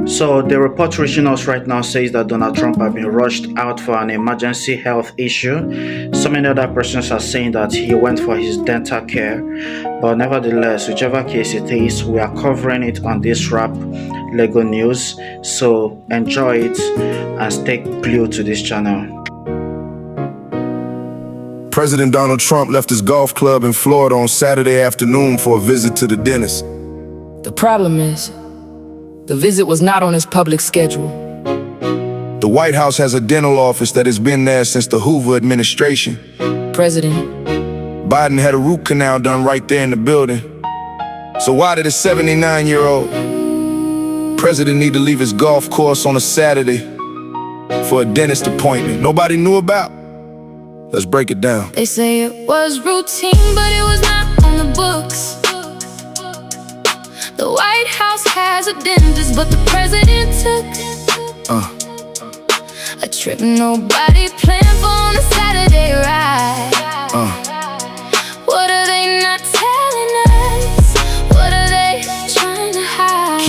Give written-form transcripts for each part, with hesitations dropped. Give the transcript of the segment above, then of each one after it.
So the report reaching us right now says that Donald Trump has been rushed out for an emergency health issue. So many other persons are saying that he went for his dental care. But nevertheless, whichever case it is, we are covering it on this Rap Lego News. So enjoy it and stay glued to this channel. President Donald Trump left his golf club in Florida on Saturday afternoon for a visit to the dentist. The problem is, the visit was not on his public schedule. The White House has a dental office that has been there since the Hoover administration. President Biden had a root canal done right there in the building. So why did a 79-year-old president need to leave his golf course on a Saturday for a dentist appointment nobody knew about? Let's break it down. They say it was routine, but it was not on the books. The White House has a dentist, but the president took a trip nobody planned for on a Saturday ride. What are they not telling us? What are they trying to hide?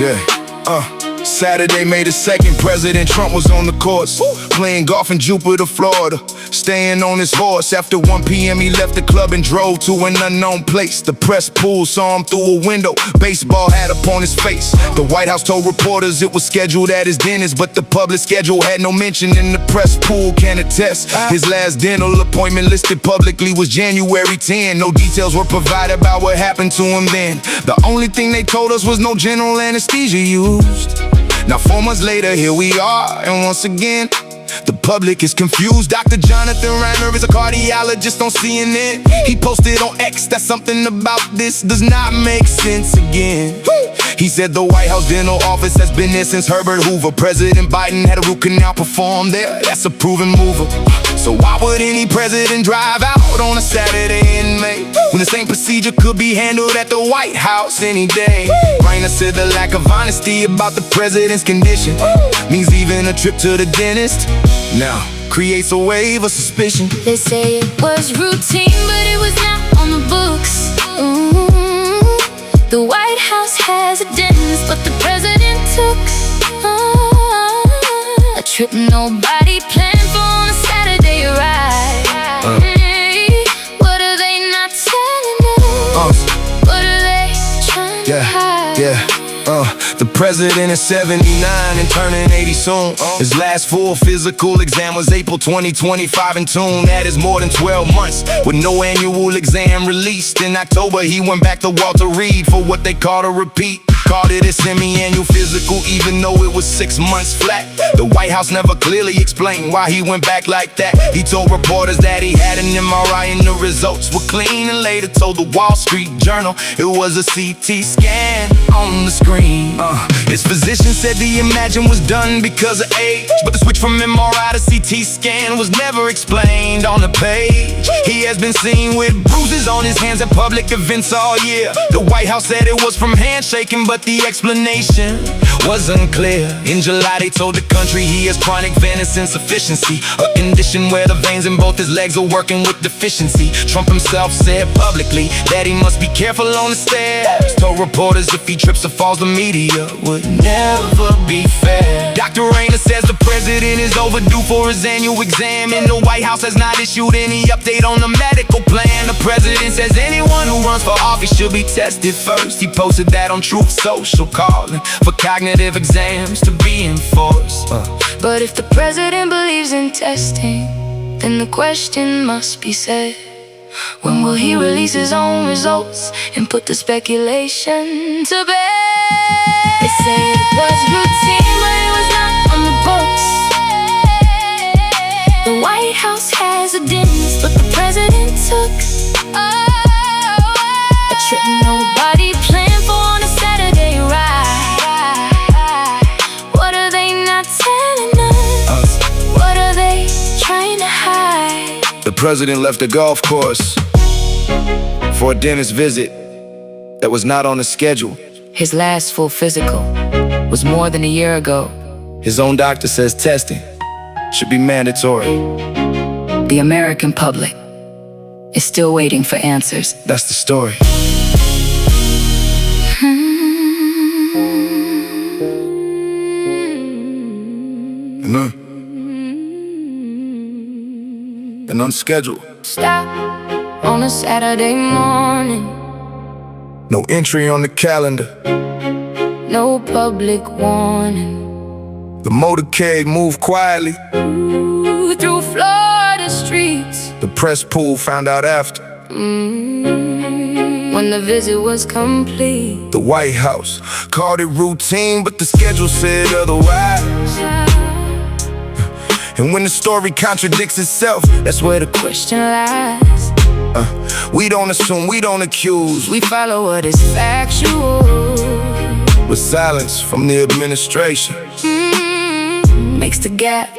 Saturday, May the 2nd, President Trump was on the course, playing golf in Jupiter, Florida, staying on his horse. After 1 p.m. he left the club and drove to an unknown place. The press pool saw him through a window, baseball hat upon his face. The White House told reporters it was scheduled at his dentist, but the public schedule had no mention, and the press pool can attest. His last dental appointment listed publicly was January 10. No details were provided about what happened to him then. The only thing they told us was no general anesthesia used. Now 4 months later, here we are, and once again, the public is confused. Dr. Jonathan Reimer is a cardiologist on CNN. He posted on X that something about this does not make sense again. He said the White House dental office has been there since Herbert Hoover. President Biden had a root canal performed there. That's a proven mover. So why would any president drive out on a Saturday in May when the same procedure could be handled at the White House any day? Reiner said the lack of honesty about the president's condition means even a trip to the dentist now creates a wave of suspicion. They say it was routine, but it was not on the books. The White House has a dentist, but the president took a trip nobody planned for on a Saturday ride. What are they not telling us? What are they trying to hide? The president is 79 and turning 80 soon. His last full physical exam was April 2025 in tune. That is more than 12 months with no annual exam released. In October he went back to Walter Reed for what they called a repeat. Called it a semi-annual physical, even though it was 6 months flat. The White House never clearly explained why he went back like that. He told reporters that he had an MRI and the results were clean, and later told the Wall Street Journal it was a CT scan on the screen. His physician said the imaging was done because of age, but the switch from MRI to CT scan was never explained on the page. He has been seen with bruises on his hands at public events all year. The White House said it was from handshaking, but the explanation was unclear. In July they told the country he has chronic venous insufficiency, a condition where the veins in both his legs are working with deficiency. Trump himself said publicly that he must be careful on the stairs. Told reporters if he trips or falls, the media would never be fair. Dr. Reiner says the president is overdue for his annual exam, and the White House has not issued any update on the medical plan. The president says anyone who runs for office should be tested first. He posted that on Truth Social, calling for cognitive exams to be enforced. But if the president believes in testing, then the question must be said: when will he release his own results and put the speculation to bed? They say it was routine, but it was not on the books. The White House has a dentist, but the president took a trip nobody planned for on a Saturday ride. What are they not telling us? What are they trying to hide? The president left the golf course for a dentist visit that was not on the schedule. His last full physical was more than a year ago. His own doctor says testing should be mandatory. The American public is still waiting for answers. That's the story. And unscheduled. Stop on a Saturday morning. No entry on the calendar. No public warning. The motorcade moved quietly. Ooh, through Florida streets. The press pool found out after. When the visit was complete. The White House called it routine, but the schedule said otherwise. And when the story contradicts itself, that's where the Question lies. we don't assume, we don't accuse. We follow what is factual. With silence from the administration. Makes the gap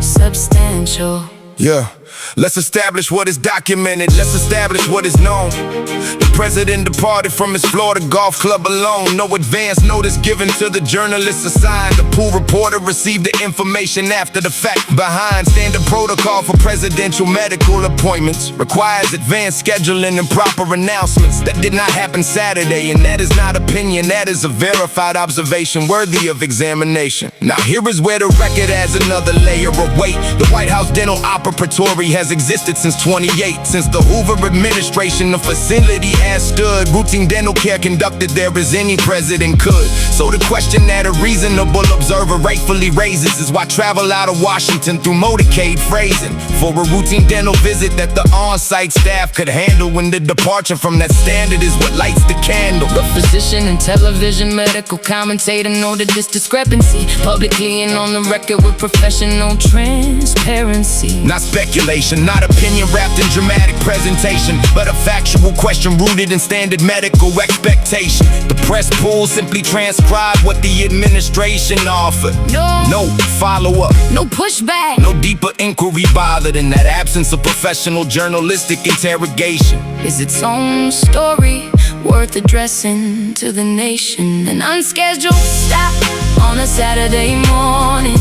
substantial. Yeah, let's establish what is documented. Let's establish what is known. The president departed from his Florida golf club alone. No advance notice given to the journalists assigned. The pool reporter received the information after the fact. Behind standard protocol for presidential medical appointments requires advanced scheduling and proper announcements. That did not happen Saturday, and that is not opinion. That is a verified observation worthy of examination. Now here is where the record adds another layer of weight. The White House Dental Operatory has existed since 28. Since the Hoover administration, the facility has stood. Routine dental care conducted there as any president could. So the question that a reasonable observer rightfully raises is why travel out of Washington through motorcade phrasing for a routine dental visit that the on-site staff could handle, when the departure from that standard is what lights the candle. The physician and television medical commentator noted this discrepancy publicly and on the record with professional transparency. Not speculation, not opinion wrapped in dramatic presentation, but a factual question rooted in standard medical expectation. The press pool simply transcribed what the administration offered. No follow-up, no pushback, no deeper inquiry bothered in that absence of professional journalistic interrogation. Is its own story worth addressing to the nation? An unscheduled stop on a Saturday morning.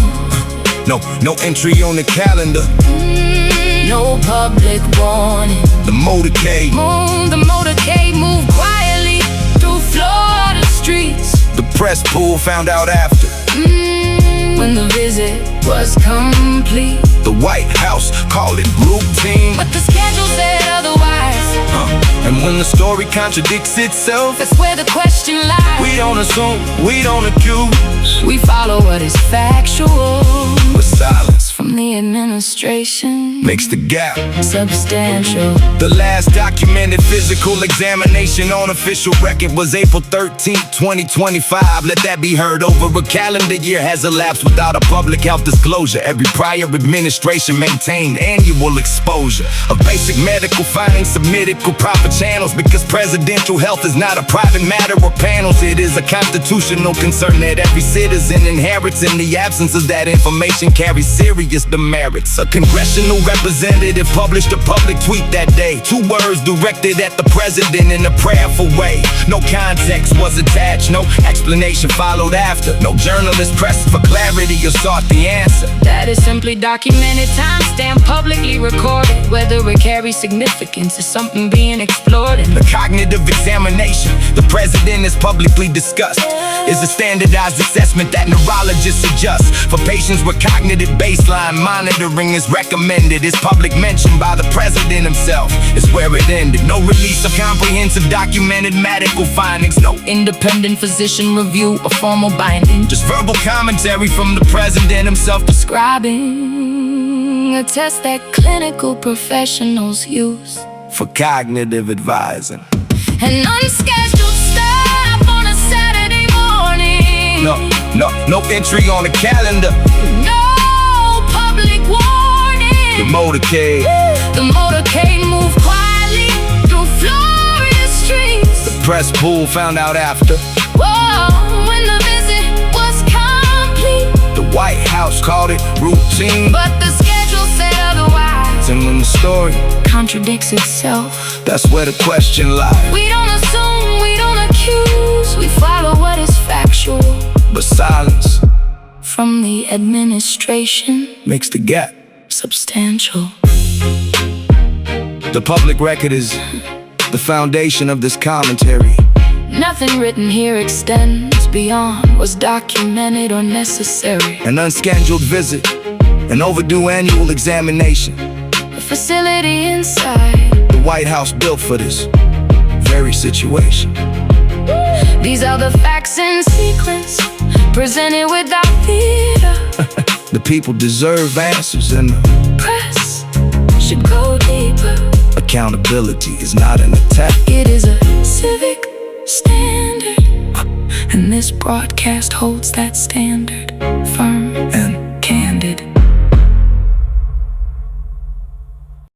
No entry on the calendar. No public warning. The motorcade moved quietly through Florida streets. The press pool found out after. When the visit was complete. The White House called it routine, but the schedule said otherwise. And when the story contradicts itself, that's where the question lies. We don't assume, we don't accuse. We follow what is factual. With silence from the administration makes the gap substantial. The last documented physical examination on official record was April 13th, 2025. Let that be heard. Over a calendar year has elapsed without a public health disclosure. Every prior administration maintained annual exposure of basic medical findings submitted through proper channels, because presidential health is not a private matter or panels. It is a constitutional concern that every citizen inherits. In the absence of that information carries serious demerits. A congressional representative published a public tweet that day. 2 words directed at the president in a prayerful way. No context was attached, no explanation followed after. No journalist pressed for clarity or sought the answer. That is simply documented, timestamp, publicly recorded. Whether it carries significance is something being explored. And the cognitive examination the president has publicly discussed is a standardized assessment that neurologists adjust for patients with cognitive baseline monitoring is recommended. It's public mention by the president himself. It's where it ended. No release of comprehensive documented medical findings. No independent physician review or formal binding. Just verbal commentary from the president himself, describing a test that clinical professionals use for cognitive advising. An unscheduled stop on a Saturday morning. No entry on the calendar. No public warning. The motorcade moved quietly through Florida streets. The press pool found out after. When the visit was complete. The White House called it routine, but the schedule said otherwise. And when the story contradicts itself, that's where the question lies. We don't assume, we don't accuse. We follow what is factual. But silence from the administration makes the gap substantial. The public record is the foundation of this commentary. Nothing written here extends beyond what's documented or necessary. An unscheduled visit, an overdue annual examination. The facility inside, The White House built for this very situation. these are the facts in sequence, presented without theater. The people deserve answers, and the Press should go deeper. accountability is not an attack. It is a civic standard, and this broadcast holds that standard firm.